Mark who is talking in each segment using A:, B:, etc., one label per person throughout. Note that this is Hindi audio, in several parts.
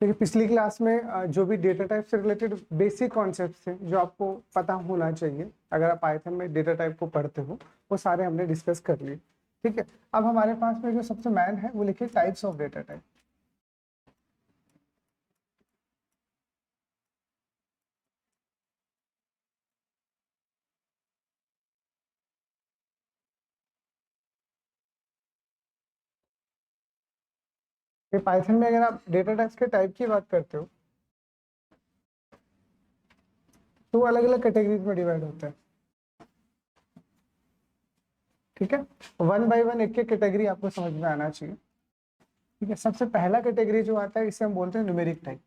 A: देखिए पिछली क्लास में जो भी डेटा टाइप से रिलेटेड बेसिक कॉन्सेप्ट्स थे जो आपको पता होना चाहिए अगर आप पाइथन में डेटा टाइप को पढ़ते हो, वो सारे हमने डिस्कस कर लिए। ठीक है, अब हमारे पास में जो सबसे मेन है वो लिखिए टाइप्स ऑफ डेटा टाइप। ये पाइथन में अगर आप डेटा टाइप्स के टाइप की बात करते हो तो अलग अलग कैटेगरीज में डिवाइड होता है। ठीक है, वन बाय वन एक एक कैटेगरी आपको समझ में आना चाहिए। ठीक है, सबसे पहला कैटेगरी जो आता है इसे हम बोलते हैं न्यूमेरिक टाइप।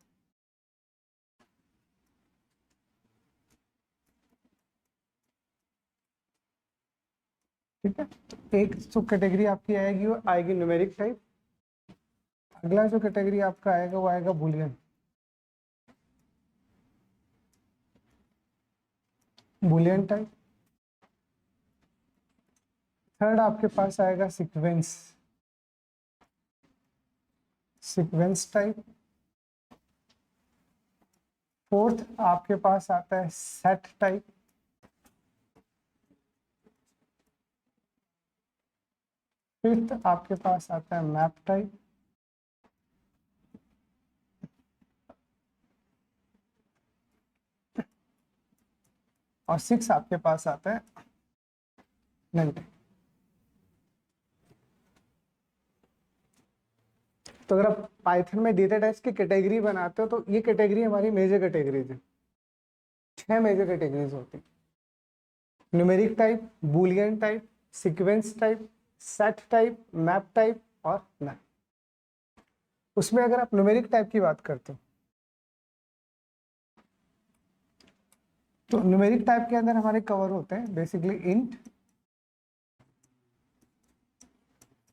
A: ठीक है, एक जो कैटेगरी आपकी आएगी वो आएगी न्यूमेरिक टाइप। अगला जो कैटेगरी आपका आएगा वो आएगा बुलियन। Boolean type. थर्ड आपके पास आएगा सीक्वेंस। Sequence type. फोर्थ आपके पास आता है सेट टाइप। फिफ्थ आपके पास आता है मैप टाइप। और सिक्स आपके पास आता है नल टाइप। तो अगर आप पाइथन में डेटा टाइप्स की कैटेगरी बनाते हो तो ये कैटेगरी हमारी मेजर कैटेगरीज है। 6 मेजर कैटेगरीज होती है। Numeric type, Boolean type, sequence type, set type, map type और नल। उसमें अगर आप न्यूमेरिक टाइप की बात करते हो तो न्यूमेरिक टाइप के अंदर हमारे कवर होते हैं basically int,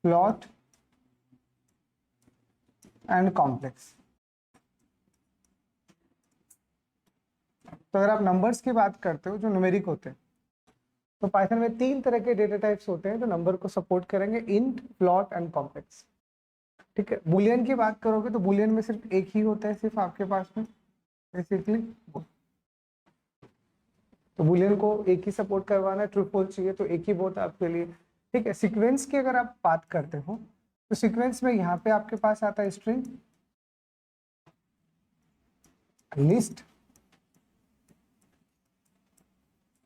A: float and complex. तो अगर आप नंबर्स की बात करते हो जो न्यूमेरिक होते हैं तो पाइथन में 3 तरह के डेटा टाइप्स होते हैं जो नंबर को सपोर्ट करेंगे, इंट, फ्लोट एंड कॉम्प्लेक्स। ठीक है, बुलियन की बात करोगे तो बुलियन में सिर्फ एक ही होता है सिर्फ आपके पास में बेसिकली। तो बुलियन को एक ही सपोर्ट करवाना है, ट्रू फॉल्स चाहिए तो एक ही बोट आपके लिए। ठीक है, सीक्वेंस की अगर आप बात करते हो तो सीक्वेंस में यहाँ पे आपके पास आता है string, list,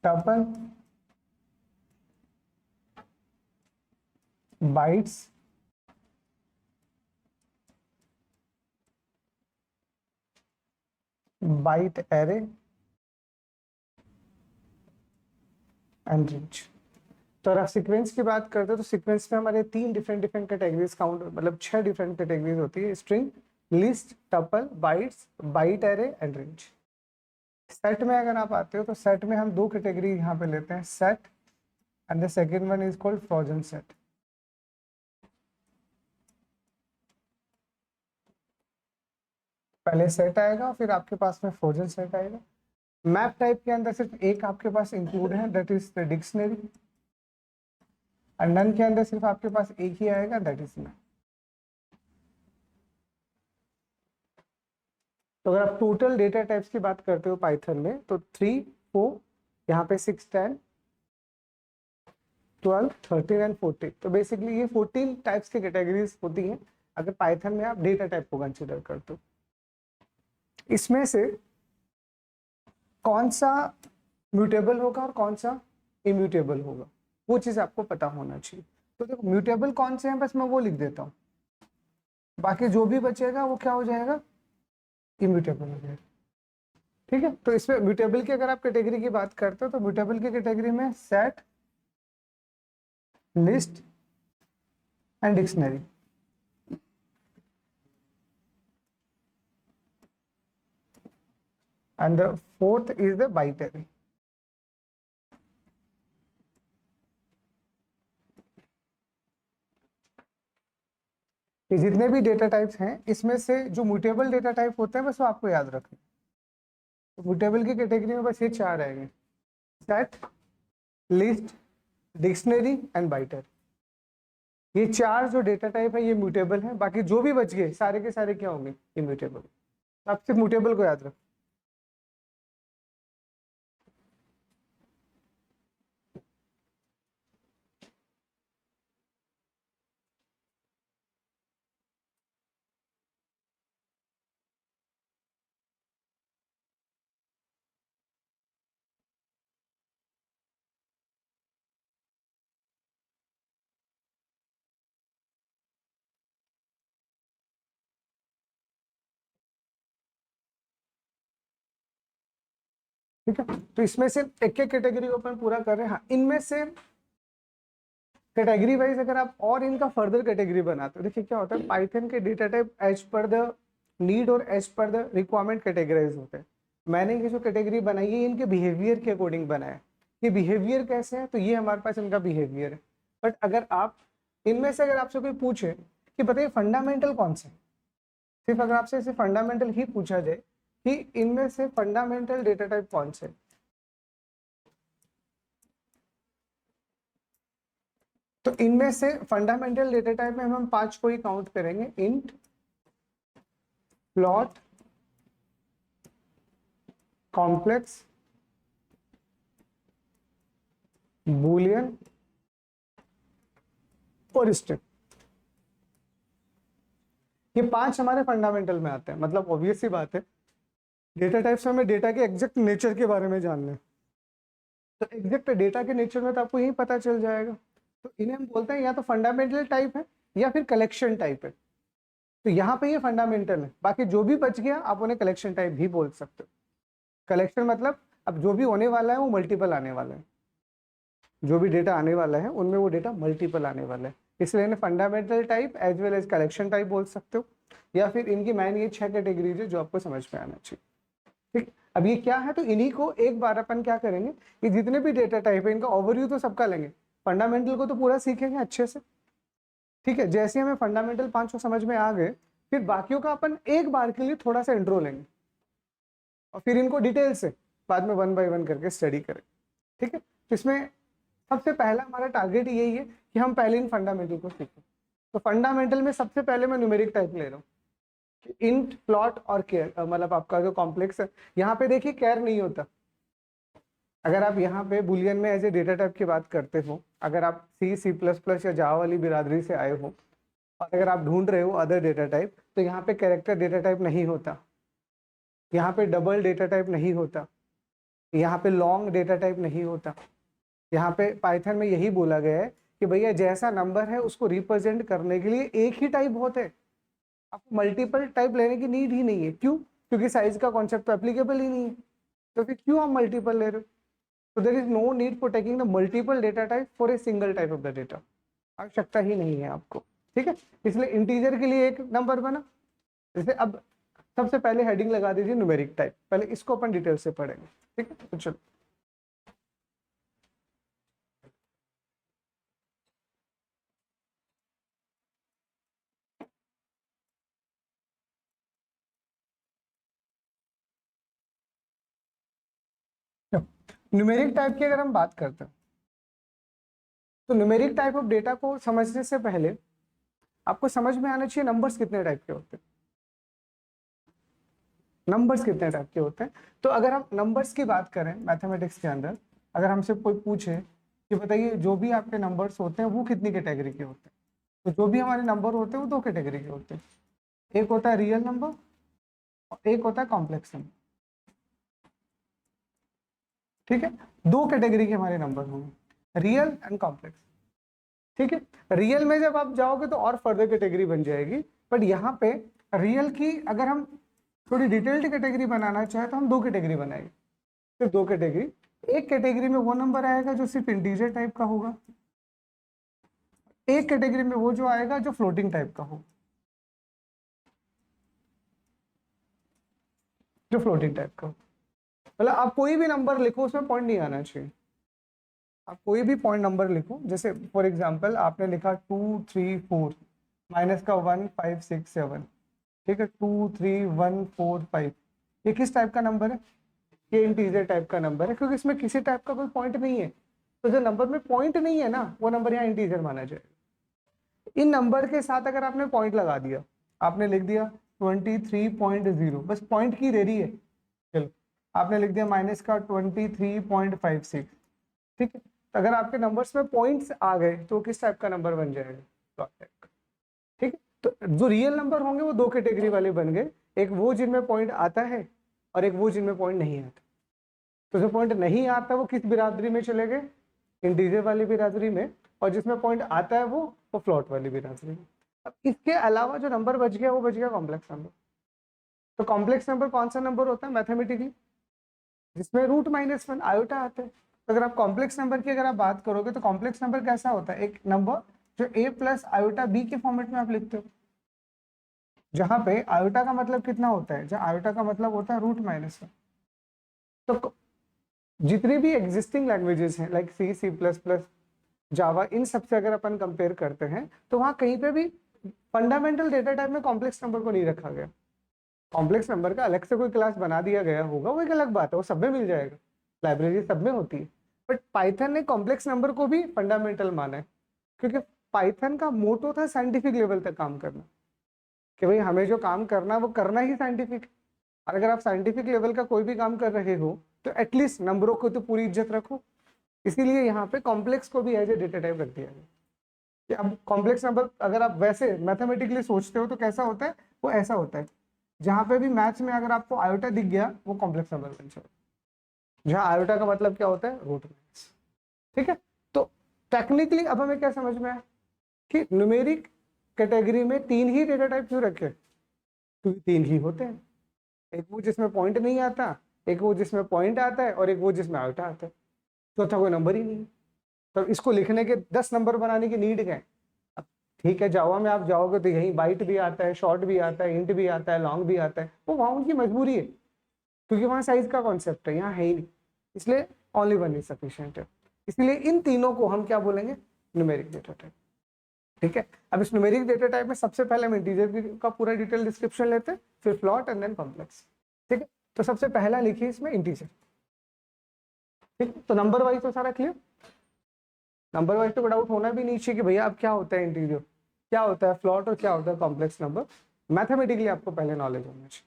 A: tuple, bytes, byte array and range. तो अगर आप सीक्वेंस की बात करते हो तो सीक्वेंस में हमारे 3 डिफरेंट कैटेगरीज काउंट, मतलब 6 डिफरेंट कैटेगरीज होती है, string, list, tuple, bytes, byte array and range. Set में अगर आप आते हो तो सेट में हम 2 कैटेगरी यहाँ पे लेते हैं, set and the second one is called frozen set. पहले सेट आएगा फिर आपके पास में फ्रोजन सेट आएगा। मैप टाइप के अंदर सिर्फ एक आपके पास इंक्लूड है, दैट इज द डिक्शनरी। और नन के अंदर सिर्फ आपके पास एक ही आएगा, दैट इज मैप। तो अगर आप टोटल डेटा टाइप्स की बात करते हो पाइथन में तो 3, 4, यहाँ पे 6, 10, 12, 13 एंड 14। तो बेसिकली ये 14 टाइप्स की कैटेगरीज होती हैं अगर पाइथन में आप डेटा टाइप को कंसिडर करते हो। इसमें से कौन सा म्यूटेबल होगा और कौन सा इम्यूटेबल होगा वो चीज आपको पता होना चाहिए। तो देखो म्यूटेबल कौन से हैं बस मैं वो लिख देता हूँ, बाकी जो भी बचेगा वो क्या हो जाएगा, इम्यूटेबल हो जाएगा। ठीक है, तो इसमें म्यूटेबल की अगर आप कैटेगरी की बात करते हो तो म्यूटेबल की कैटेगरी में set, list and dictionary. And the fourth is the byte array. ये जितने भी डेटा टाइप्स हैं इसमें से जो म्यूटेबल डेटा टाइप होते हैं बस वो आपको याद रखना। तो म्यूटेबल की कैटेगरी में बस ये 4 आएंगे, set, list, dictionary and biter. ये 4 जो डेटा टाइप है ये म्यूटेबल है, बाकी जो भी बच गए सारे के सारे क्या होंगे, इम्यूटेबल। आप सिर्फ म्यूटेबल को याद रखो। ठीक है, तो इसमें से एक एक कैटेगरी को अपन पूरा कर रहे हैं। हाँ, इनमें से कैटेगरी वाइज अगर आप और इनका फर्दर कैटेगरी बनाते हो, देखिए क्या होता है, पाइथन के data type as per the need और as per the requirement categorize होते हैं। मैंने ये जो कैटेगरी बनाई है इनके बिहेवियर के अकॉर्डिंग बनाया है। ये बिहेवियर कैसे है, तो ये हमारे पास इनका बिहेवियर है। बट अगर आप इनमें से अगर आपसे कोई पूछे कि बताइए फंडामेंटल कौन से, सिर्फ अगर आपसे इसे फंडामेंटल ही पूछा जाए कि इनमें से फंडामेंटल डेटा टाइप कौन से, तो इनमें से फंडामेंटल डेटा टाइप में हम 5 को ही काउंट करेंगे। इंट, फ्लोट, कॉम्प्लेक्स, बूलियन और स्ट्रिंग। ये 5 हमारे फंडामेंटल में आते हैं। मतलब ऑब्वियस सी बात है, डेटा टाइप्स में हमें डेटा के एग्जैक्ट नेचर के बारे में जानना है, तो एग्जैक्ट डेटा के नेचर में तो आपको यही पता चल जाएगा। तो इन्हें हम बोलते हैं या तो फंडामेंटल टाइप है या फिर कलेक्शन टाइप है। तो यहाँ पे ये फंडामेंटल है, बाकी जो भी बच गया आप उन्हें कलेक्शन टाइप भी बोल सकते हो। कलेक्शन मतलब अब जो भी होने वाला है वो मल्टीपल आने वाला है, जो भी डेटा आने वाला है उनमें वो डेटा मल्टीपल आने वाला है, इसलिए इन्हें fundamental type as well as collection type बोल सकते हो। या फिर इनकी मैन ये 6 कैटेगरीज है जो आपको समझ में आना चाहिए। ठीक, अब ये क्या है, तो इन्हीं को एक बार अपन क्या करेंगे, कि जितने भी डेटा टाइप है इनका ओवरव्यू तो सबका लेंगे, फंडामेंटल को तो पूरा सीखेंगे अच्छे से। ठीक है, जैसे हमें फंडामेंटल 5 समझ में आ गए, फिर बाकियों का अपन एक बार के लिए थोड़ा सा इंट्रो लेंगे और फिर इनको डिटेल से बाद में 1 बाय 1 करके स्टडी करें। ठीक है, तो इसमें सबसे पहला हमारा टारगेट यही है कि हम पहले इन फंडामेंटल को सीखें। तो फंडामेंटल में सबसे पहले मैं न्यूमेरिक टाइप ले रहा हूँ, इंट, प्लॉट और केयर, मतलब आपका जो कॉम्प्लेक्स है। यहाँ पे देखिए केयर नहीं होता। अगर आप यहाँ पे बुलियन में एज ए डेटा टाइप की बात करते हो, अगर आप C++ या जावा वाली बिरादरी से आए हो और अगर आप ढूंढ रहे हो अदर डेटा टाइप, तो यहाँ पे कैरेक्टर डेटा टाइप नहीं होता, यहाँ पे डबल डेटा टाइप नहीं होता, यहाँ पे लॉन्ग डेटा टाइप नहीं होता। यहाँ पे पाइथन में यही बोला गया है कि भैया जैसा नंबर है उसको रिप्रेजेंट करने के लिए एक ही टाइप होते हैं, आपको मल्टीपल टाइप लेने की नीड ही नहीं है। क्यों? क्योंकि साइज का कॉन्सेप्ट तो एप्लीकेबल ही नहीं है, तो फिर क्यों आप मल्टीपल ले रहे हो? तो there is no need for taking the multiple data type for a single type of the data, आवश्यकता ही नहीं है आपको। ठीक है, इसलिए इंटीजर के लिए एक नंबर बना। जैसे अब सबसे पहले हेडिंग लगा दीजिए न्यूमेरिक टाइप, पहले इसको अपन डिटेल से पढ़ेंगे। ठीक है, तो चलो न्यूमेरिक टाइप की अगर हम बात करते हैं, तो न्यूमेरिक टाइप ऑफ डेटा को समझने से पहले आपको समझ में आना चाहिए नंबर्स कितने टाइप के होते हैं। नंबर्स कितने टाइप के होते हैं, तो अगर हम नंबर्स की बात करें मैथमेटिक्स के अंदर, अगर हमसे कोई पूछे कि बताइए जो भी आपके नंबर्स होते हैं वो कितनी कैटेगरी के होते हैं, तो जो भी हमारे नंबर होते हैं वो 2 कैटेगरी के होते हैं। एक होता है रियल नंबर और एक होता है कॉम्प्लेक्स नंबर। ठीक है, 2 कैटेगरी के हमारे नंबर होंगे, रियल एंड कॉम्प्लेक्स। ठीक है, रियल में जब आप जाओगे तो और फर्दर कैटेगरी बन जाएगी, बट यहाँ पे रियल की अगर हम थोड़ी डिटेल्ड कैटेगरी बनाना चाहे तो हम 2 कैटेगरी बनाएंगे, सिर्फ 2 कैटेगरी। एक कैटेगरी में वो नंबर आएगा जो सिर्फ इंटीजर टाइप का होगा, एक कैटेगरी में वो जो आएगा जो फ्लोटिंग टाइप का होगा, जो फ्लोटिंग टाइप का होगा। मतलब आप कोई भी नंबर लिखो उसमें पॉइंट नहीं आना चाहिए, आप कोई भी पॉइंट नंबर लिखो, जैसे फॉर एग्जांपल आपने लिखा 2 3 4 माइनस का 1 5 6 7, ठीक है, 2 3 1 4 5, ये किस टाइप का नंबर है? ये इंटीजर टाइप का नंबर है, क्योंकि इसमें किसी टाइप का कोई पॉइंट नहीं है। तो जो नंबर में पॉइंट नहीं है ना, वो नंबर यहाँ इंटीजर माना जाएगा। इन नंबर के साथ अगर आपने पॉइंट लगा दिया, आपने लिख दिया 23.0, बस पॉइंट की देरी है। चलो आपने लिख दिया माइनस का 23.56। ठीक है, तो अगर आपके नंबर्स में पॉइंट्स आ गए तो किस टाइप का नंबर बन जाएगा, प्लॉट टाइप का। ठीक है, तो जो रियल नंबर होंगे वो दो कैटेगरी वाले बन गए, एक वो जिनमें पॉइंट आता है और एक वो जिनमें पॉइंट नहीं आता। तो जो पॉइंट नहीं आता वो किस बिरादरी में चले गए, इंटीजर वाली बिरादरी में, और जिसमें पॉइंट आता है वो फ्लॉट वाली बिरादरी में। अब इसके अलावा जो नंबर बच गया वो बच गया कॉम्प्लेक्स नंबर। तो कॉम्प्लेक्स नंबर कौन सा नंबर होता है मैथमेटिकली, जिसमें रूट माइनस वन आयोटा आता है। तो अगर आप कॉम्प्लेक्स नंबर की अगर आप बात करोगे तो कॉम्प्लेक्स नंबर कैसा होता है, एक नंबर जो a प्लस आयोटा बी के फॉर्मेट में आप लिखते हो, जहां पे आयोटा का मतलब कितना होता है, जहां आयोटा का मतलब होता है रूट माइनस वन। तो जितनी भी एग्जिस्टिंग लैंग्वेजेस हैं लाइक सी, सी प्लस प्लस, जावा, इन सबसे अगर अपन कंपेयर करते हैं तो वहां कहीं पे भी फंडामेंटल डेटा टाइप में कॉम्प्लेक्स नंबर को नहीं रखा गया। कॉम्प्लेक्स नंबर का अलग से कोई क्लास बना दिया गया होगा, वो एक अलग बात है, वो सब में मिल जाएगा, लाइब्रेरी सब में होती है। बट पाइथन ने कॉम्प्लेक्स नंबर को भी फंडामेंटल माना है, क्योंकि पाइथन का मोटो था साइंटिफिक लेवल तक काम करना, कि भाई हमें जो काम करना है वो करना ही साइंटिफिक। और अगर आप साइंटिफिक लेवल का कोई भी काम कर रहे हो तो एटलीस्ट नंबरों को तो पूरी इज्जत रखो। इसीलिए यहाँ पे कॉम्प्लेक्स को भी एज ए डेटा टाइप रख दिया गया कि अब कॉम्प्लेक्स नंबर अगर आप वैसे मैथमेटिकली सोचते हो तो कैसा होता है, वो ऐसा होता है जहाँ पे भी मैथ्स में अगर आपको आयोटा दिख गया वो कॉम्प्लेक्स नंबर बन जाएगा, जहाँ आयोटा का मतलब क्या होता है, रूट माइनस। ठीक है, तो टेक्निकली अब हमें क्या समझ में आया कि न्यूमेरिक कैटेगरी में तीन ही डेटा टाइप क्यों रखे, क्योंकि तीन ही होते हैं, एक वो जिसमें पॉइंट नहीं आता, एक वो जिसमें पॉइंट आता है, और एक वो जिसमें आयोटा आता है। चौथा कोई नंबर ही नहीं है। तो इसको लिखने के 10 नंबर बनाने की नीड क्या है। अब ठीक है, जावा में आप जाओगे तो यही बाइट भी आता है, शॉर्ट भी आता है, इंट भी आता है, लॉन्ग भी आता है, वो वहाँ उनकी मजबूरी है, क्योंकि वहाँ साइज का कॉन्सेप्ट है, यहाँ है ही नहीं, इसलिए ओनली वन इज सफिशिएंट है। इसलिए इन तीनों को हम क्या बोलेंगे, न्यूमेरिक डेटा टाइप। ठीक है, अब इस न्यूमेरिक डेटा टाइप में सबसे पहले हम इंटीजर का पूरा डिटेल डिस्क्रिप्शन लेते हैं, फिर फ्लॉट एंड देन कॉम्प्लेक्स। ठीक है, तो सबसे पहला लिखिए इसमें इंटीजर। ठीक है, तो नंबर वाइज तो सारा क्लियर, नंबर वाइज तो डाउट होना भी नहीं चाहिए कि भैया अब क्या होता है इंटीजर, क्या होता है फ्लॉट और क्या होता है कॉम्प्लेक्स नंबर, मैथमेटिकली आपको पहले नॉलेज होना चाहिए।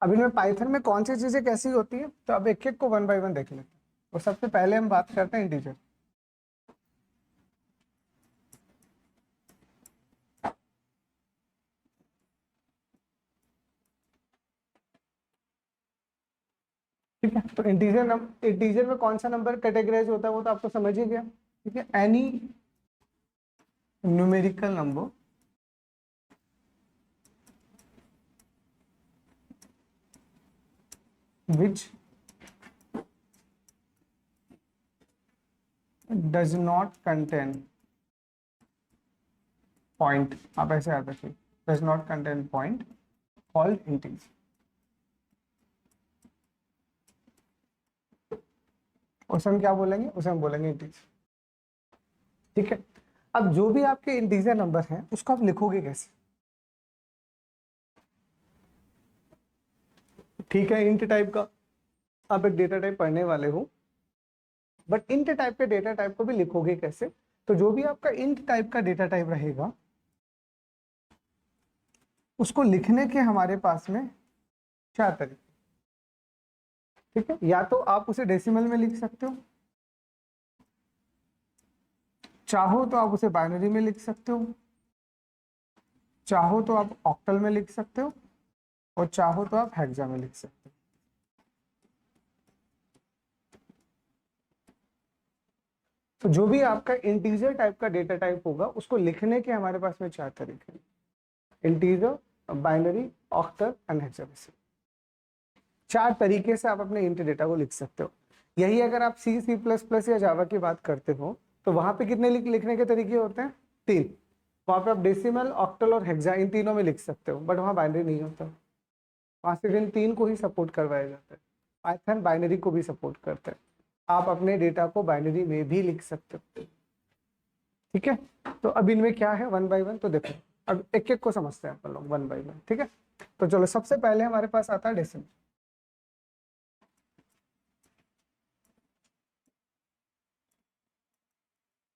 A: अब इनमें पाइथन में कौन सी चीजें कैसी होती है, तो अब एक एक को वन बाय वन देख लेते हैं। तो सबसे पहले हम बात करते हैं इंटीजर। ठीक है, तो इंटीजर में कौन सा नंबर कैटेगराइज होता है वो तो आपको समझ ही गया। ठीक है, any numerical number which does not contain point, आप ऐसे याद रखिए, does not contain point called integer। उसे हम क्या बोलेंगे, उसे हम बोलेंगे इंटीजर। ठीक है, अब जो भी आपके इंटीजर नंबर हैं उसको आप लिखोगे कैसे। ठीक है, इंट टाइप का आप एक डेटा टाइप पढ़ने वाले हो, बट इंट टाइप के डेटा टाइप को भी लिखोगे कैसे। तो जो भी आपका इंट टाइप का डेटा टाइप रहेगा उसको लिखने के हमारे पास में चार तरीके। ठीक है, या तो आप उसे डेसिमल में लिख सकते हो, चाहो तो आप उसे बाइनरी में लिख सकते हो, चाहो तो आप ऑक्टल में लिख सकते हो, और चाहो तो आप हेक्सा में लिख सकते हो। तो जो भी आपका इंटीजर टाइप का डेटा टाइप होगा उसको लिखने के हमारे पास में चार तरीके हैं, integer, binary, octal and hexadecimal. चार तरीके से आप अपने इंट डेटा को लिख सकते हो। यही अगर आप सी सी प्लस प्लस या जावा की बात करते हो तो वहां पे कितने लिखने के तरीके होते हैं? 3। वहां पे आप डेसिमल, ऑक्टल और हेक्सा इन तीनों में लिख सकते हो, बट वहाँ बाइनरी नहीं होता। वहां सिर्फ इन 3 को ही सपोर्ट करवाया जाता है। पाइथन बाइनरी को भी सपोर्ट करता है, आप अपने डेटा को बाइनरी में भी लिख सकते हो। ठीक है, तो अब इनमें क्या है वन बाय वन तो देखो, अब एक एक को समझते हैं अपन लोग वन बाय वन। ठीक है, तो चलो सबसे पहले हमारे पास आता है डेसिमल।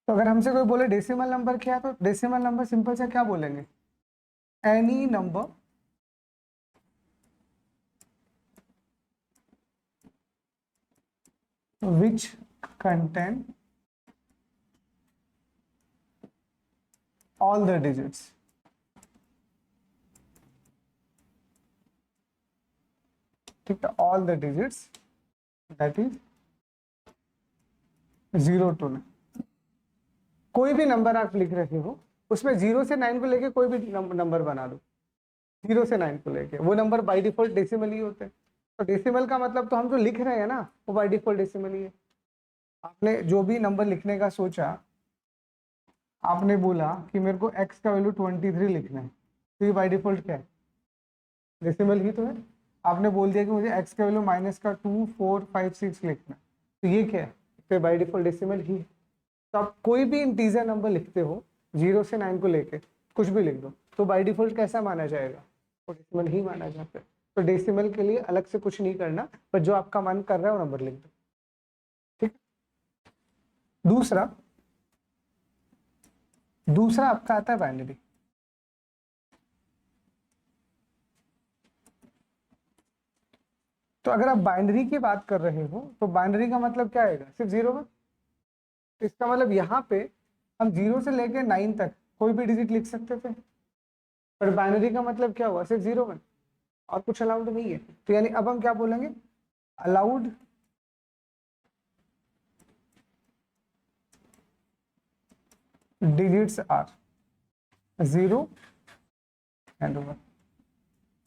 A: तो अगर हमसे कोई बोले डेसिमल नंबर क्या है, तो डेसिमल नंबर सिंपल से क्या बोलेंगे? Any number which contain all the digits। ठीक है, all the digits that is 0 to 9। कोई भी नंबर आप लिख रहे हो उसमें 0 से 9 को लेके कोई भी नंबर बना दो, 0 से 9 को लेके वो नंबर बाय डिफॉल्ट डेसिमल ही होते हैं। तो डेसिमल का मतलब तो हम जो लिख रहे हैं ना वो बाय डिफॉल्ट डेसिमल ही है। आपने जो भी नंबर लिखने का सोचा, आपने बोला कि मेरे को x का वैल्यू 23 लिखना है, तो ये बाय डिफॉल्ट क्या है? डेसिमल ही तो है। आपने बोल दिया कि मुझे x का वैल्यू माइनस का 2 4 5 6 लिखना है, तो ये क्या है? तो बाय डिफॉल्ट डेसिमल ही है। तो आप कोई भी इंटीजर नंबर लिखते हो 0 से 9 को लेके कुछ भी लिख दो तो बाय डिफॉल्ट कैसा माना जाएगा? तो डेसिमल ही माना जाता है। तो डेसिमल के लिए अलग से कुछ नहीं करना, पर जो आपका मन कर रहा है वो नंबर लिख दो। ठीक, दूसरा आपका आता है बाइनरी। तो अगर आप बाइनरी की बात कर रहे हो तो बाइनरी का मतलब क्या आएगा? सिर्फ 0 1। तो इसका मतलब यहाँ पे हम 0 से लेके 9 तक कोई भी डिजिट लिख सकते थे, पर बाइनरी का मतलब क्या हुआ? सिर्फ 0 1 और कुछ अलाउड नहीं है। तो यानी अब हम क्या बोलेंगे? Allowed digits are 0 and 1।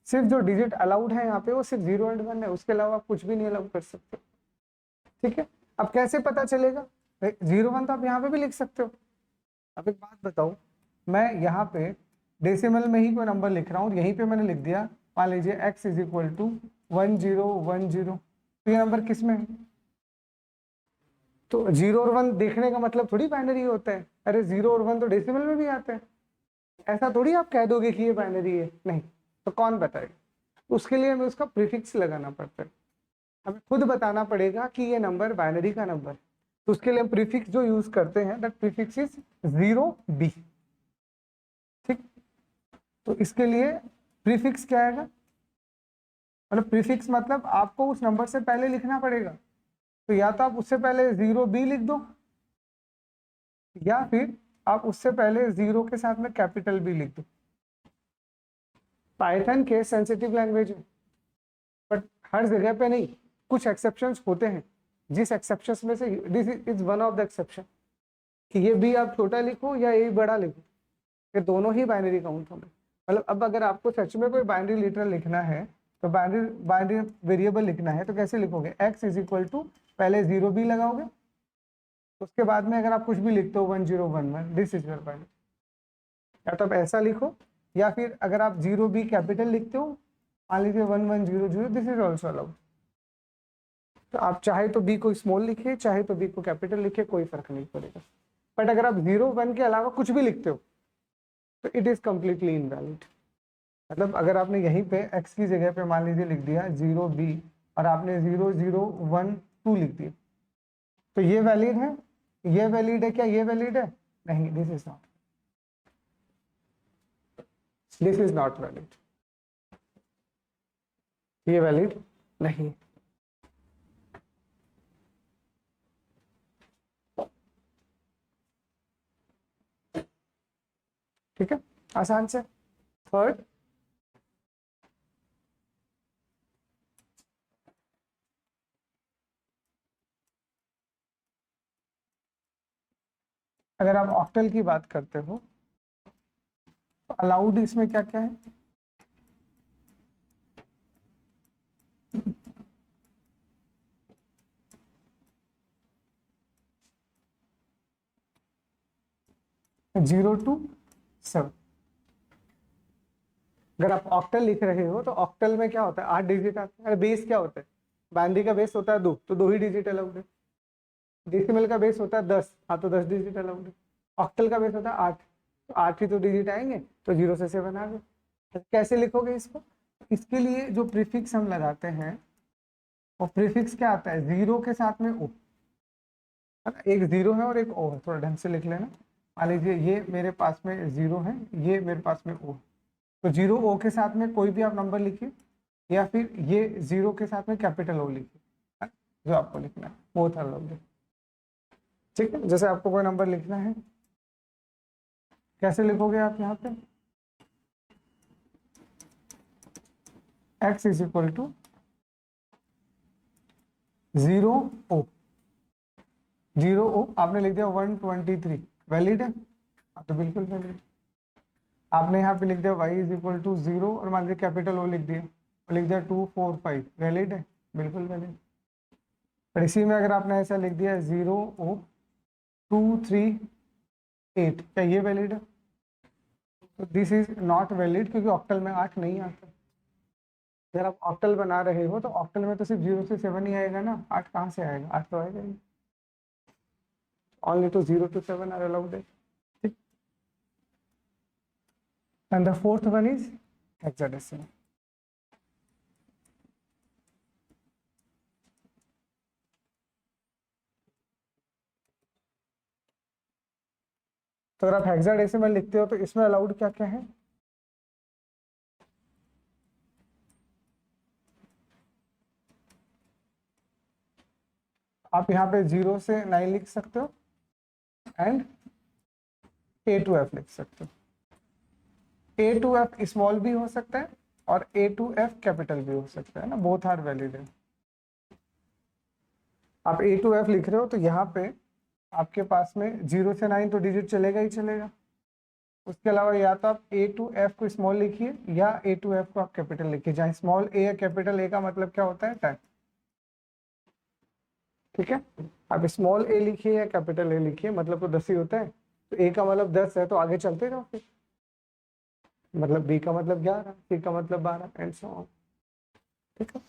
A: सिर्फ जो डिजिट अलाउड है यहाँ पे वो सिर्फ 0 एंड 1 है, उसके अलावा आप कुछ भी नहीं अलाउ कर सकते। ठीक है, अब कैसे पता चलेगा? 0 1 तो आप यहाँ पे भी लिख सकते हो। अब एक बात बताओ, मैं यहाँ पे डेसिमल में ही कोई नंबर लिख रहा हूँ, यहीं पे मैंने लिख दिया मान लीजिए x इज इक्वल टू 1010, तो ये नंबर किस में है? तो 0 और 1 देखने का मतलब थोड़ी बाइनरी होता है। अरे 0 और 1 तो डेसिमल में भी आते हैं, ऐसा थोड़ी आप कह दोगे कि ये बाइनरी है, नहीं। तो कौन बताएगा? उसके लिए हमें उसका प्रीफिक्स लगाना पड़ता है, हमें खुद बताना पड़ेगा कि ये नंबर बाइनरी का नंबर है। तो उसके लिए हम प्रीफिक्स जो यूज करते हैं दैट प्रीफिक्स इज 0b। ठीक, तो इसके लिए प्रीफिक्स क्या आएगा? मतलब प्रीफिक्स मतलब आपको उस नंबर से पहले लिखना पड़ेगा। तो या तो आप उससे पहले 0b लिख दो, या फिर आप उससे पहले 0 के साथ में कैपिटल B लिख दो। पाइथन के सेंसिटिव लैंग्वेज है, बट हर जगह पे नहीं, कुछ एक्सेप्शंस होते हैं। जिस एक्सेप्शंस में से this is one of the exception कि ये भी आप छोटा लिखो या ये बड़ा लिखो, ये दोनों ही बाइनरी काउंट होंगे। मतलब अब अगर आपको सच में कोई बाइनरी लिटरल लिखना है, तो बाइनरी वेरिएबल लिखना है, तो कैसे लिखोगे? x इज इक्वल टू पहले 0b लगाओगे, उसके बाद में अगर आप कुछ भी लिखते हो 1011, दिस इज योर बाइनरी। या तो आप ऐसा लिखो, या फिर अगर आप 0b कैपिटल लिखते हो, मान लीजिए 1100, दिस इज ऑल्सो अलाउड। तो आप चाहे तो b को स्मॉल लिखिए, चाहे तो b को कैपिटल लिखिए, कोई फर्क नहीं पड़ेगा। बट अगर आप 0 1 के अलावा कुछ भी लिखते हो तो इट इज कंप्लीटली इनवैलिड। मतलब अगर आपने यहीं पे x की जगह पे मान लीजिए लिख दिया 0b और आपने 0012 लिख दिया, तो ये वैलिड है? ये वैलिड है क्या? ये वैलिड है? नहीं, this is not, this is not valid, ये वैलिड नहीं। ठीक है, आसान से। थर्ड, अगर आप ऑक्टल की बात करते हो तो अलाउड इसमें क्या क्या है? 0 to 7। अगर आप ऑक्टल लिख रहे हो तो ऑक्टल में क्या होता है, 8 डिजिट आते हैं। अरे बेस क्या होता है, बाइनरी का बेस होता है 2, तो 2 ही डिजिट अलाउड है। डेसिमल का बेस होता है 10, हाँ तो 10 डिजिट अलाउड है। ऑक्टल का बेस होता है 8, तो 8 ही तो डिजिट आएंगे, तो 0 से 7 आ गए। कैसे लिखोगे इसको, इसके लिए जो प्रीफिक्स हम लगाते हैं और प्रीफिक्स क्या आता है, 0 के साथ में ओ, एक 0 है और एक ओ है, थोड़ा ढंग से लिख लेना। मान लीजिए ये मेरे पास में 0 है, ये मेरे पास में ओ, तो 0 ओ के साथ में कोई भी आप नंबर लिखिए, या फिर ये 0 के साथ में कैपिटल ओ लिखिए, जो आपको लिखना है वो था लोग। ठीक है, जैसे आपको कोई नंबर लिखना है, कैसे लिखोगे आप यहाँ पे, x इज इक्वल टू 0 ओ, 0 ओ आपने लिख दिया 123, वैलिड है, हाँ तो बिल्कुल वैलिड। आपने यहाँ पे लिख दिया y इज इक्वल टू 0 और मान लीजिए कैपिटल ओ लिख दिया और लिख दिया 245, वैलिड है, बिल्कुल वैलिड। पर इसी में अगर आपने ऐसा लिख दिया 0 ओ 238, क्या ये वैलिड है, तो दिस इज नॉट वैलिड, क्योंकि ऑक्टल में 8 नहीं आता। अगर आप ऑक्टल बना रहे हो तो ऑक्टल में तो सिर्फ 0 से 7 ही आएगा ना, 8 कहाँ से आएगा, 8 तो आएगा ही। Only to 0 to 7 are allowed. And the fourth one is hexadecimal. तो अगर आप हेक्साडेसिमल लिखते हो तो इसमें अलाउड क्या क्या है, आप यहाँ पे 0 से 9 लिख सकते हो एंड A to F लिख सकते हो। A to F स्मॉल भी हो सकता है और A to F कैपिटल भी हो सकता है ना, बोथ आर वैलिड है। आप A to F लिख रहे हो तो यहाँ पे आपके पास में 0 से 9 तो डिजिट चलेगा ही चलेगा। उसके अलावा या तो आप A to F को स्मॉल लिखिए या A to F को आप कैपिटल लिखिए, जहाँ स्मॉल A या कैपिटल A का मतलब क्या होता है, टाइम। ठीक है, आप स्मॉल a लिखिए या कैपिटल A लिखिए, मतलब तो 10 ही होता है, तो A का मतलब 10 है तो आगे चलते जाओ फिर, मतलब B का मतलब 11, C का मतलब 12 एंड सो ऑन। ठीक है,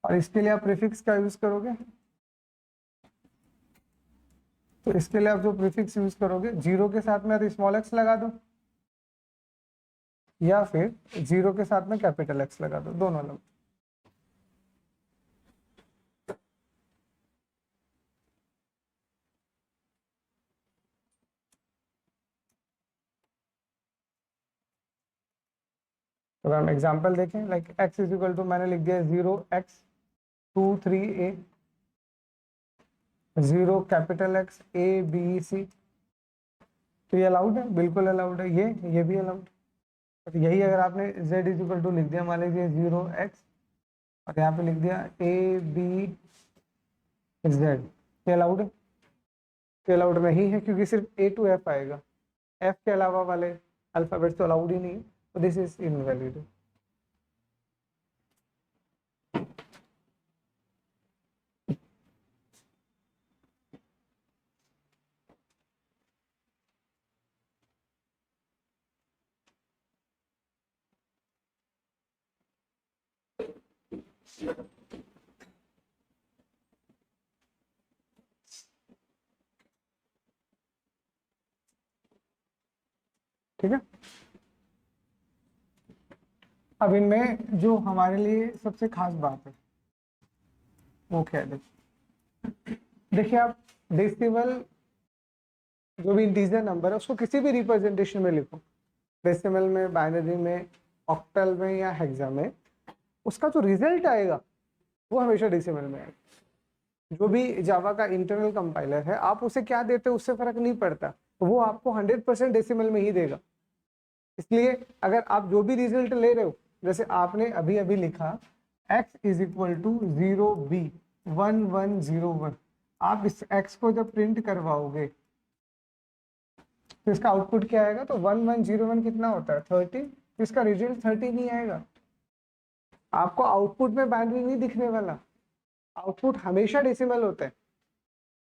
A: और इसके लिए आप प्रीफिक्स का यूज करोगे, तो इसके लिए आप जो प्रीफिक्स यूज करोगे 0 के साथ में तो स्मॉल x लगा दो, या फिर 0 के साथ में कैपिटल X लगा दो, दोनों लोग। तो अगर हम एग्जाम्पल देखें, like x is equal to, मैंने लिख दिया 0x23a, 0 कैपिटल X ABC, तो ये अलाउड है, बिल्कुल अलाउड है, ये भी अलाउड है। तो यही अगर आपने z इज इक्वल टू लिख दिया, मान लीजिए 0x और यहाँ पे लिख दिया ABZ, ये अलाउड है, ये अलाउड नहीं है क्योंकि सिर्फ A to F आएगा, F के अलावा वाले अल्फाबेट्स तो अलाउड ही नहीं है, तो दिस इज इनवैलिड। ठीक है, अब इनमें जो हमारे लिए सबसे खास बात है वो क्या है, देखिए आप डेसिमल जो भी इंटीजर नंबर है उसको किसी भी रिप्रेजेंटेशन में लिखो, डेसिमल में, बाइनरी में, ऑक्टल में या हेक्सा में, उसका जो रिजल्ट आएगा वो हमेशा डेसिमल में आएगा। जो भी जावा का इंटरनल कंपाइलर है, आप उसे क्या देते हो उससे फर्क नहीं पड़ता, वो आपको 100% डेसिमल में ही देगा। इसलिए अगर आप जो भी रिजल्ट ले रहे हो, जैसे आपने अभी अभी लिखा x is equal to 0b1101, आप इस x को जब प्रिंट करवाओगे तो इसका आउटपुट क्या आएगा, तो 1101 कितना होता है 30, तो इसका रिजल्ट 30 नहीं आएगा। आपको आउटपुट में बाइनरी नहीं दिखने वाला, आउटपुट हमेशा डेसिमल होता है।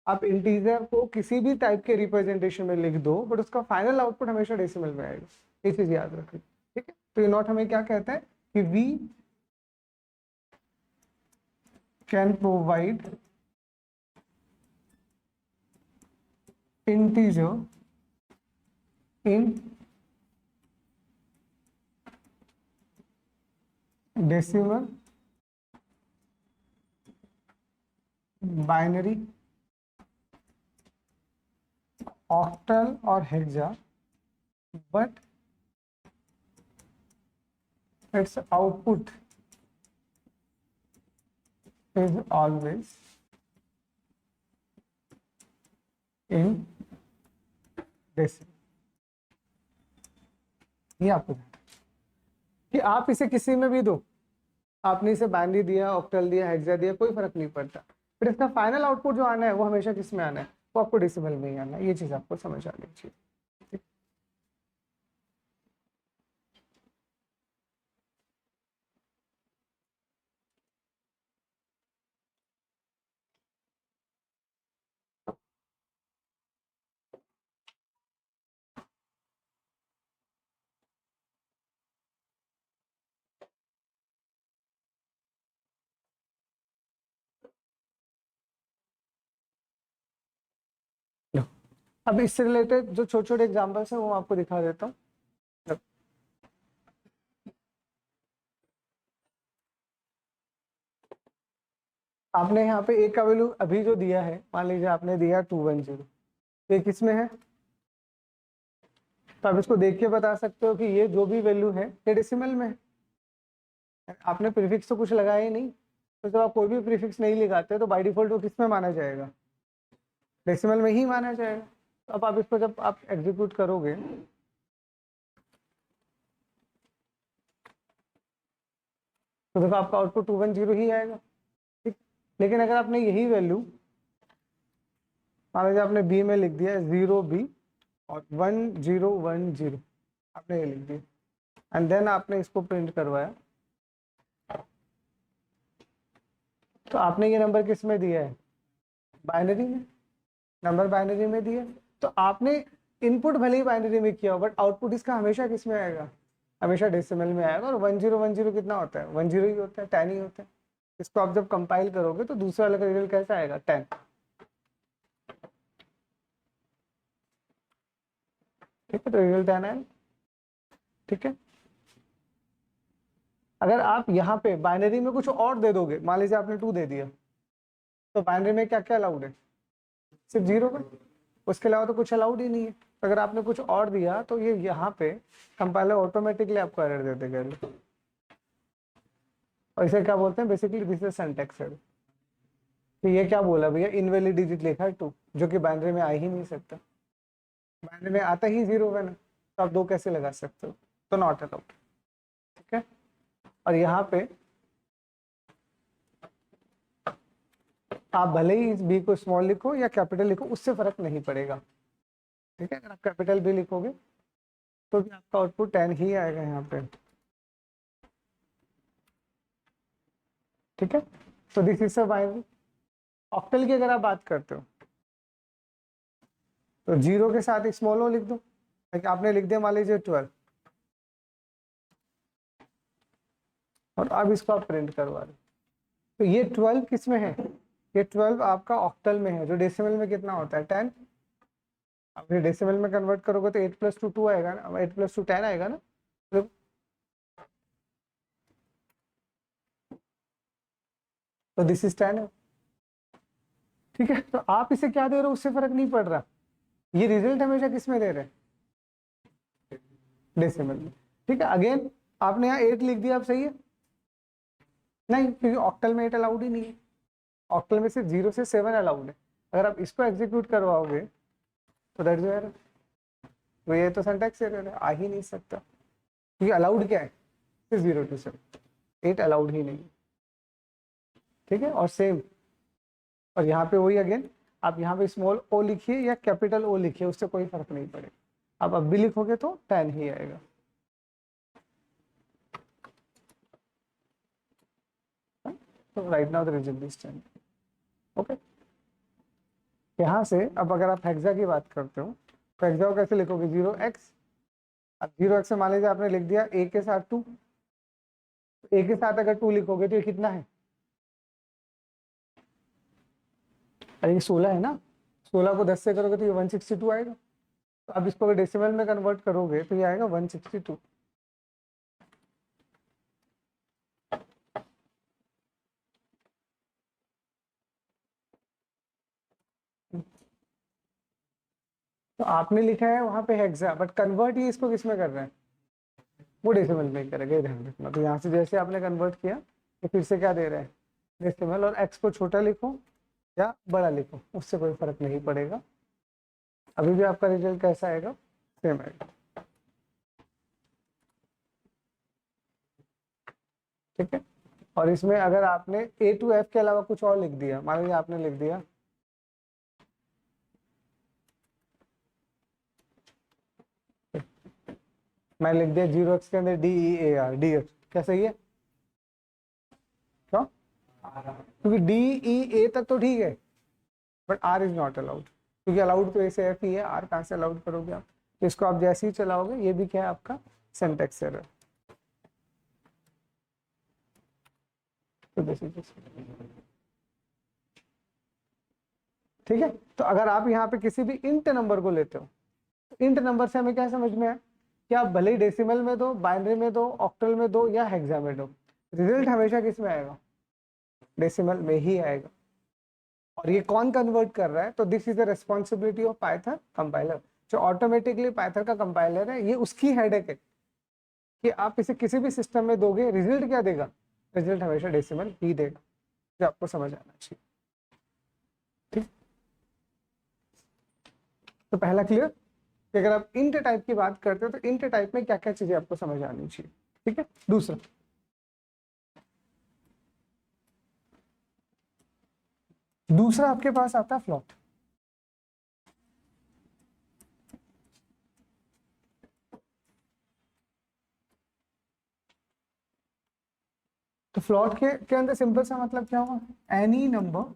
A: आप इंटीजर को किसी भी टाइप के रिप्रेजेंटेशन में लिख दो, बट उसका फाइनल आउटपुट हमेशा डेसिमल में आएगा, ये चीज याद रखें। ठीक है, तो ये नॉट हमें क्या कहता है कि we can provide integer in decimal, binary, octal और hexa, but its output is always in decimal. ये आपको कि आप इसे किसी में भी दो, आपने इसे बाइनरी दिया, ऑक्टल दिया, हेक्सा दिया, कोई फर्क नहीं पड़ता, फिर इसका फाइनल आउटपुट जो आना है वो हमेशा किस में आना है, वो आपको डेसिमल में ही आना है। ये चीज आपको समझ आनी चाहिए। लो, अब इससे रिलेटेड जो छोटे छोटे एग्जाम्पल्स हैं वो आपको दिखा देता हूँ। आपने यहाँ पे ए का वैल्यू अभी जो दिया है, मान लीजिए आपने दिया 210, ये किस में है, तो आप इसको देख के बता सकते हो कि ये जो भी वैल्यू है ये डेसिमल में है। आपने प्रीफिक्स तो कुछ लगाया ही नहीं, तो जब आप कोई भी प्रीफिक्स नहीं लगाते तो बाय डिफॉल्ट वो किस में माना जाएगा, डेसिमल में ही माना जाएगा। तो अब आप इसको जब आप एग्जीक्यूट करोगे तो देखो आपका आउटपुट 210 ही आएगा। ठीक, लेकिन अगर आपने यही वैल्यू मान लीजिए आपने बी में लिख दिया 0B और 1010, आपने ये लिख दिया एंड देन आपने इसको प्रिंट करवाया, तो आपने ये नंबर किस में दिया है, बाइनरी में, नंबर बाइनरी में दिया। तो आपने इनपुट भले ही बाइनरी में किया बट आउटपुट इसका हमेशा किस में आएगा, हमेशा डेसिमल में आएगा। और 1010 कितना होता है, 10 ही होता है, 10 ही होता है। इसको आप जब कंपाइल करोगे तो दूसरा वाला रिजल्ट कैसा आएगा, 10। ठीक है, तो रिजल्ट 10 है। ठीक है, अगर आप यहाँ पे बाइनरी में कुछ और दे दोगे, मान लीजिए आपने 2 दे दिया, तो बाइनरी में क्या क्या अलाउड है, सिर्फ 0 का, उसके अलावा तो कुछ अलाउड ही नहीं है। तो अगर आपने कुछ और दिया तो ये यहाँ पे कंपाइलर ऑटोमेटिकली आपको एरर दे देगा। और इसे क्या बोलते हैं, basically this is syntax error. तो ये क्या बोला भैया, इनवैलिड डिजिट लिखा है 2, जो कि बाइनरी में आ ही नहीं सकता, बाइनरी में आता ही 0 है ना, तो आप 2 कैसे लगा सकते हो, तो नॉट अलाउड। ठीक है, और यहाँ पे आप भले ही इस बी को स्मॉल लिखो या कैपिटल लिखो, उससे फर्क नहीं पड़ेगा। ठीक है, अगर आप कैपिटल भी लिखोगे तो भी आपका आउटपुट 10 ही आएगा यहाँ पे। ठीक है, तो this is a binary. Octal की अगर आप बात करते हो तो 0 के साथ एक स्मॉल ओ लिख दो, आपने लिख दिया मान लीजिए 12, और अब इसको आप प्रिंट करवा रहे, तो ये 12 किस में है, ये 12 आपका ऑक्टल में है, जो डेसिमल में कितना होता है, 10। अब ये डेसिमल में कन्वर्ट करोगे तो 8 + 2 2 आएगा ना, 8 + 2 10 आएगा ना। तो दिस इज 10 है। ठीक है, तो आप इसे क्या दे रहे हो उससे फर्क नहीं पड़ रहा, ये रिजल्ट हमेशा किस में दे रहे हैं, डेसिमल में। ठीक है, अगेन आपने यहाँ 8 लिख दिया, अब सही है नहीं, क्योंकि ऑक्टल में 8 अलाउड ही नहीं है, ऑक्टल में सिर्फ 0 से 7 अलाउड है। अगर आप इसको एग्जीक्यूट करवाओगे तो दैट इज एरर, तो ये तो सिंटैक्स एरर है, आ ही नहीं सकता, क्योंकि अलाउड क्या है, सिर्फ 0 to 7, 8 अलाउड ही नहीं। ठीक है, और सेम, और यहाँ पे वही अगेन, आप यहाँ पे स्मॉल ओ लिखिए या कैपिटल ओ लिखिए, उससे कोई फर्क नहीं पड़ेगा। आप अब भी लिखोगे तो 10 ही आएगा। तो right now the result is 10। Okay, यहाँ से अब अगर आप हेक्सा की बात करते हो तो हेक्सा को कैसे लिखोगे 0x। अब 0x में मान लीजिए आपने लिख दिया a के साथ 2, a के साथ अगर 2 लिखोगे तो ये कितना है, अरे ये 16 है ना, 16 को 10 से करोगे तो ये 162 आएगा। तो अब इसको अगर डेसिमल में कन्वर्ट करोगे तो ये आएगा 162। तो आपने लिखा है वहां पे हेक्सा, बट कन्वर्ट ही इसको किस में कर रहे हैं, वो डेसिमल में करेगा, ध्यान रखना। तो यहाँ से जैसे आपने कन्वर्ट किया तो फिर से क्या दे रहे हैं डेसिमल, और x को छोटा लिखो या बड़ा लिखो उससे कोई फर्क नहीं पड़ेगा, अभी भी आपका रिजल्ट कैसा आएगा, सेम आएगा। ठीक है, और इसमें अगर आपने a to f के अलावा कुछ और लिख दिया, मान लीजिए आपने लिख दिया मैं लिख दिया 0x के अंदर DEAR, डियर, क्या सही है, क्यों, क्योंकि DEA तक तो ठीक है but R is not allowed, क्योंकि अलाउड तो ऐसे एफ ही है, R कहाँ से अलाउड करोगे आप। तो इसको आप जैसे ही चलाओगे ये भी क्या है आपका सिंटैक्स एरर। तो ठीक है, तो अगर आप यहाँ पे किसी भी इंट नंबर को लेते हो तो इंट नंबर से हमें क्या समझ में आया कि आप भले ही डेसिमल में दो, बाइनरी में दो, ऑक्टल में दो या हेक्सा में दो, रिजल्ट हमेशा किस में आएगा, डेसिमल में ही आएगा। और ये कौन कन्वर्ट कर रहा है, तो this is the responsibility of Python compiler. जो ऑटोमेटिकली पाइथन का कंपाइलर है ये उसकी हेडेक है कि आप इसे किसी भी सिस्टम में दोगे रिजल्ट क्या देगा, रिजल्ट हमेशा डेसिमल ही देगा, जो आपको समझ आना चाहिए। ठीक, तो पहला क्लियर कि अगर आप इंट टाइप की बात करते हो तो इंट टाइप में क्या क्या चीजें आपको समझ आनी चाहिए। ठीक है, दूसरा आपके पास आता है फ्लोट। तो फ्लोट के अंदर सिंपल सा मतलब क्या होगा, any number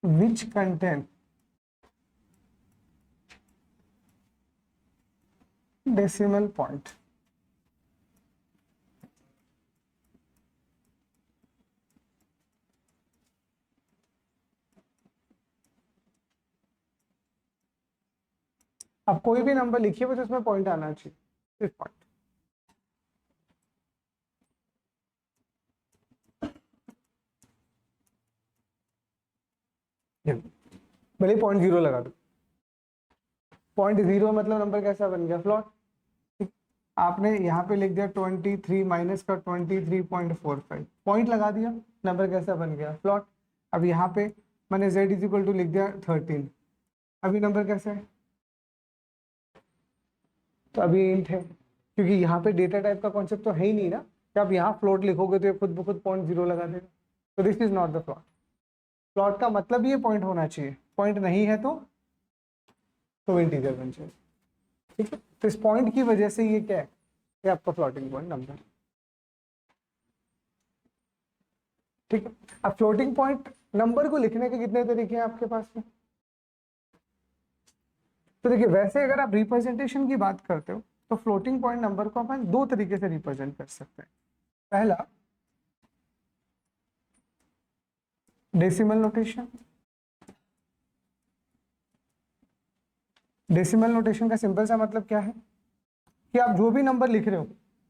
A: which contain decimal point। अब कोई भी नंबर लिखिए बस उसमें पॉइंट आना चाहिए, सिर्फ पॉइंट। भले पॉइंट जीरो लगा दो, पॉइंट जीरो मतलब नंबर कैसा बन गया, फ्लॉट। आपने यहाँ पे लिख दिया 23 माइनस का 23.45, पॉइंट लगा दिया, नंबर कैसा बन गया, फ्लॉट। अब यहाँ पे मैंने z इज इक्वल टू लिख दिया 13, अभी नंबर कैसा है, तो अभी इंट है, क्योंकि यहाँ पे डेटा टाइप का कॉन्सेप्ट तो है ही नहीं ना कि आप यहाँ फ्लोट लिखोगे तो ये खुद ब खुद पॉइंट जीरो लगा देगा। तो this is not the float. Float का मतलब ये पॉइंट होना चाहिए, पॉइंट नहीं है तो इंटीजर बन जाए। ठीक है, तो इस पॉइंट की वजह से ये क्या है, ये आपका फ्लोटिंग पॉइंट नंबर। ठीक है, अब फ्लोटिंग पॉइंट नंबर को लिखने के कितने तरीके हैं आपके पास में, तो देखिए वैसे अगर आप रिप्रेजेंटेशन की बात करते हो तो फ्लोटिंग पॉइंट नंबर को अपन दो तरीके से रिप्रेजेंट कर सकते हैं। पहला डेसिमल नोटेशन। डेसिमल नोटेशन का सिंपल सा मतलब क्या है कि आप जो भी नंबर लिख रहे हो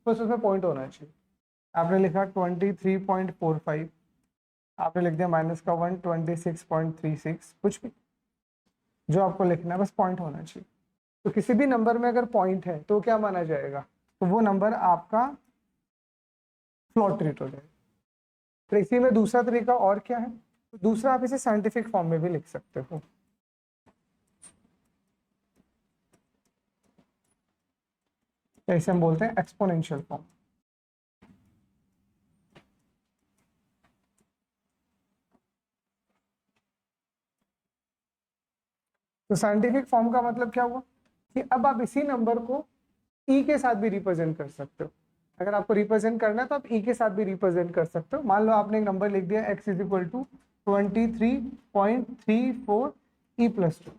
A: बस उसमें पॉइंट होना चाहिए। आपने लिखा 23.45, आपने लिख दिया माइनस का 126.36, कुछ भी जो आपको लिखना है बस पॉइंट होना चाहिए। तो किसी भी नंबर में अगर पॉइंट है तो क्या माना जाएगा, तो वो नंबर आपका फ्लॉट ट्रीट हो जाएगा। तो इसी में दूसरा तरीका और क्या है, तो दूसरा आप इसे साइंटिफिक फॉर्म में भी लिख सकते हो। इसे हम बोलते हैं एक्सपोनेंशियल फॉर्म। तो साइंटिफिक फॉर्म का मतलब क्या हुआ कि अब आप इसी नंबर को ई के साथ भी रिप्रेजेंट कर सकते हो। अगर आपको रिप्रेजेंट करना है तो आप ई के साथ भी रिप्रेजेंट कर सकते हो। मान लो आपने एक नंबर लिख दिया x is equal to 23.34 E plus 2,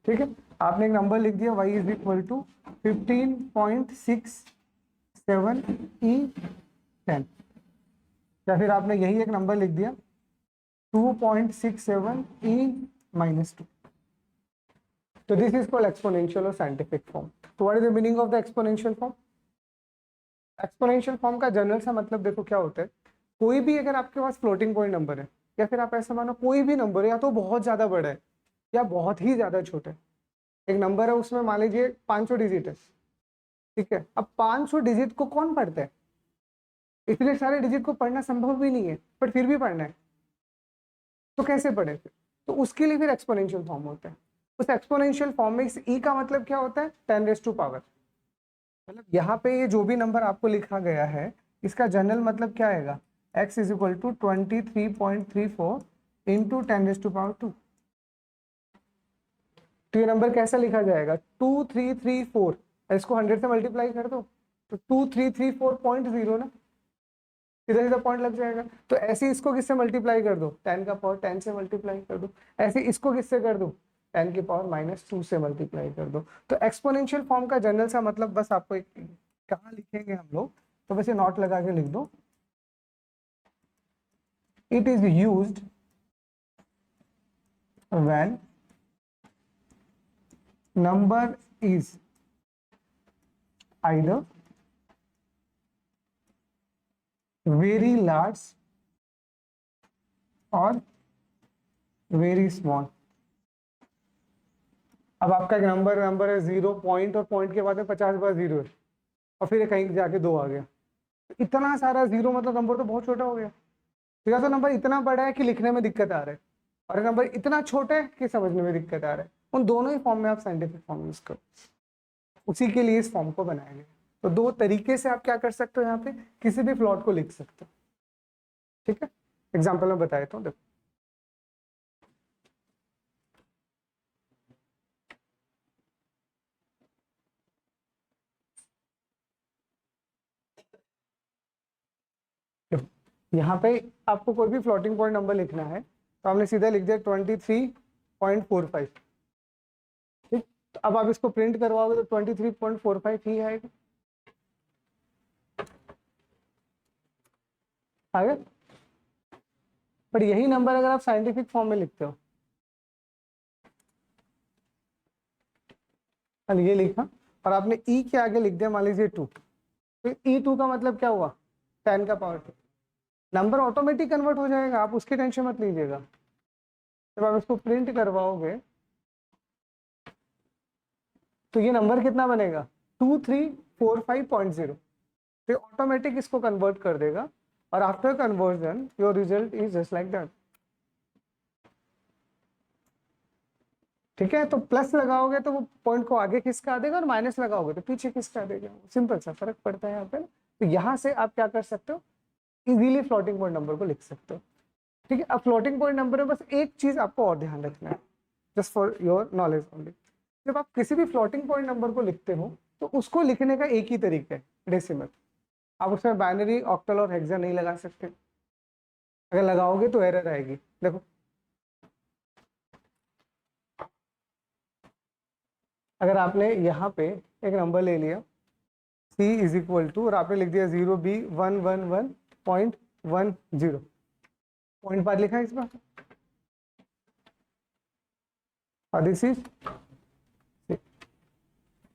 A: ठीक है। आपने एक नंबर लिख दिया y is equal to 15.67 E 10, या फिर आपने यही एक नंबर लिख दिया 2.67 ई माइनस 2। तो दिस इज कॉल्ड एक्सपोनेंशियल और साइंटिफिक फॉर्म। तो what is the meaning of the exponential form? Exponential form का जनरल सा मतलब देखो क्या होता है, कोई भी अगर आपके पास फ्लोटिंग पॉइंट नंबर है, या फिर आप ऐसा मानो कोई भी नंबर है, या तो बहुत ज्यादा बड़ा है या बहुत ही ज्यादा छोटा है। एक नंबर है उसमें मान लीजिए 500 डिजिट है, ठीक है। अब 500 डिजिट को कौन पढ़ता है? इतने सारे डिजिट को पढ़ना संभव भी नहीं है, बट फिर भी पढ़ना है, तो कैसे पढ़े फिर? तो उसके लिए फिर एक्सपोनेंशियल फॉर्म होता है। उस एक्सपोनेंशियल फॉर्म में इस ई का मतलब क्या होता है? 10 रेज टू पावर। मतलब यहाँ पे ये जो भी नंबर आपको लिखा गया है, इसका जनरल मतलब क्या आएगा? x is equal to 23.34 into 10 raise to power 2। तो ये नंबर कैसा लिखा जाएगा? 2334, इसको 100 से मल्टीप्लाई कर दो तो 2334.0 ना, सीधा सीधा पॉइंट लग जाएगा। तो ऐसे इसको किससे मल्टीप्लाई कर दो? 10 का पावर 10 से मल्टीप्लाई कर दो। ऐसे इसको किससे कर दो? 10 की पावर -2 से मल्टीप्लाई कर दो। तो एक्सपोनेंशियल फॉर्म का जनरल सा मतलब बस आपको कहाँ लिखेंगे हम लोग, तो बस ये नोट लगा के लिख दो, it is used when number is either very large और वेरी स्मॉल। अब आपका एक नंबर है 0 पॉइंट, और पॉइंट के बाद में 50 बार 0 है, और फिर कहीं जाके 2 आ गया। इतना सारा 0 मतलब नंबर तो बहुत छोटा हो गया। तो या तो नंबर इतना बड़ा है कि लिखने में दिक्कत आ रहा है, और नंबर इतना छोटा है कि समझने में दिक्कत आ रहा है। उन दोनों ही फॉर्म में आप साइंटिफिक फॉर्म यूज करो, उसी के लिए इस फॉर्म को बनाया गया। तो दो तरीके से आप क्या कर सकते हो, यहाँ पे किसी भी प्लॉट को लिख सकते हो, ठीक है। एग्जाम्पल में बता देता हूँ, देखो। यहाँ पे आपको कोई भी फ्लोटिंग पॉइंट नंबर लिखना है, तो हमने सीधा लिख दिया 23.45, ठीक। तो अब आप इसको प्रिंट करवाओगे तो 23.45 ही आएगा, आगे। पर यही नंबर अगर आप साइंटिफिक फॉर्म में लिखते हो, ये लिखा और आपने ई के आगे लिख दिया मान लीजिए 2, तो E2 का मतलब क्या हुआ? 10 का पावर 2। नंबर ऑटोमेटिक कन्वर्ट हो जाएगा, आप उसकी टेंशन मत लीजिएगा। जब आप इसको प्रिंट करवाओगे तो ये नंबर कितना बनेगा? 2345.0। तो ऑटोमेटिक इसको कन्वर्ट कर देगा, और after conversion your result is just like that, ठीक है। तो प्लस लगाओगे तो वो पॉइंट को आगे खिसका देगा, और माइनस लगाओगे तो पीछे खिसका देगा। सिंपल सा फर्क पड़ता है यहाँ पे ना। तो यहाँ से आप क्या कर सकते हो, इजीली फ्लोटिंग पॉइंट नंबर को लिख सकते हो, ठीक है। अब फ्लोटिंग पॉइंट नंबर में बस एक चीज आपको और ध्यान रखना है, just for your knowledge only. जब आप किसी भी फ्लोटिंग पॉइंट नंबर को लिखते हो तो उसको लिखने का एक ही तरीका है, डेसिमल। आप उसमें बाइनरी, ऑक्टल और हेक्सा नहीं लगा सकते। अगर लगाओगे तो एरर आएगी। देखो, अगर आपने यहाँ पे एक नंबर ले लिया c इज इक्वल टू, और आपने लिख दिया 0b111.10, पॉइंट बाद लिखा है इस बार, और this is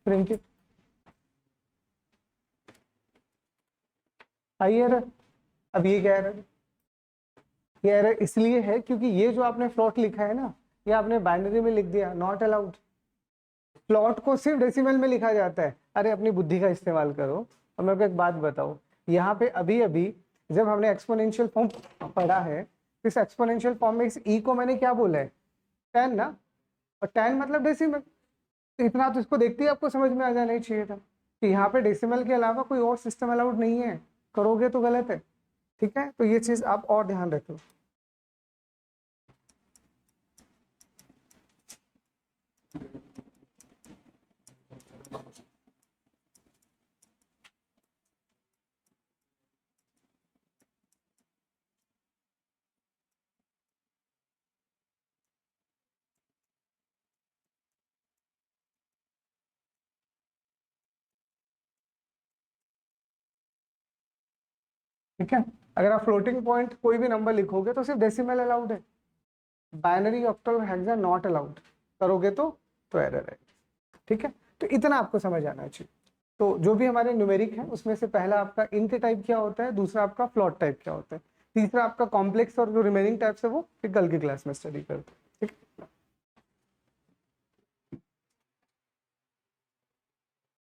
A: printed. I error. अब ये क्या एरर? ये एरर इसलिए है क्योंकि ये जो आपने फ्लॉट लिखा है ना, ये आपने बाइनरी में लिख दिया, नॉट अलाउड। प्लॉट को सिर्फ डेसिमल में लिखा जाता है। अरे अपनी बुद्धि का इस्तेमाल करो। और मेरे को एक बात बताओ, यहाँ पे अभी अभी जब हमने एक्सपोनेंशियल फॉर्म पढ़ा है, इस एक्सपोनेंशियल फॉर्म में इस ई को मैंने क्या बोला है? 10 ना, और 10 मतलब डेसिमल। तो इतना तो इसको देखते ही आपको समझ में आ जाना चाहिए था कि यहाँ पे डेसिमल के अलावा कोई और सिस्टम अलाउड नहीं है, करोगे तो गलत है, ठीक है। तो ये चीज आप और ध्यान रखो। ठीक है, अगर आप फ्लोटिंग पॉइंट कोई भी नंबर लिखोगे तो सिर्फ डेसिमल अलाउड है, binary, octal, hexa not allowed, करोगे तो एरर है। ठीक है, तो इतना आपको समझ आना चाहिए। तो जो भी हमारे न्यूमेरिक है उसमें से पहला आपका इंट टाइप क्या होता है, दूसरा आपका फ्लोट टाइप क्या होता है, तीसरा आपका कॉम्प्लेक्स और जो रिमेनिंग टाइप्स है वो फिर कल की क्लास में स्टडी करते हैं। ठीक है।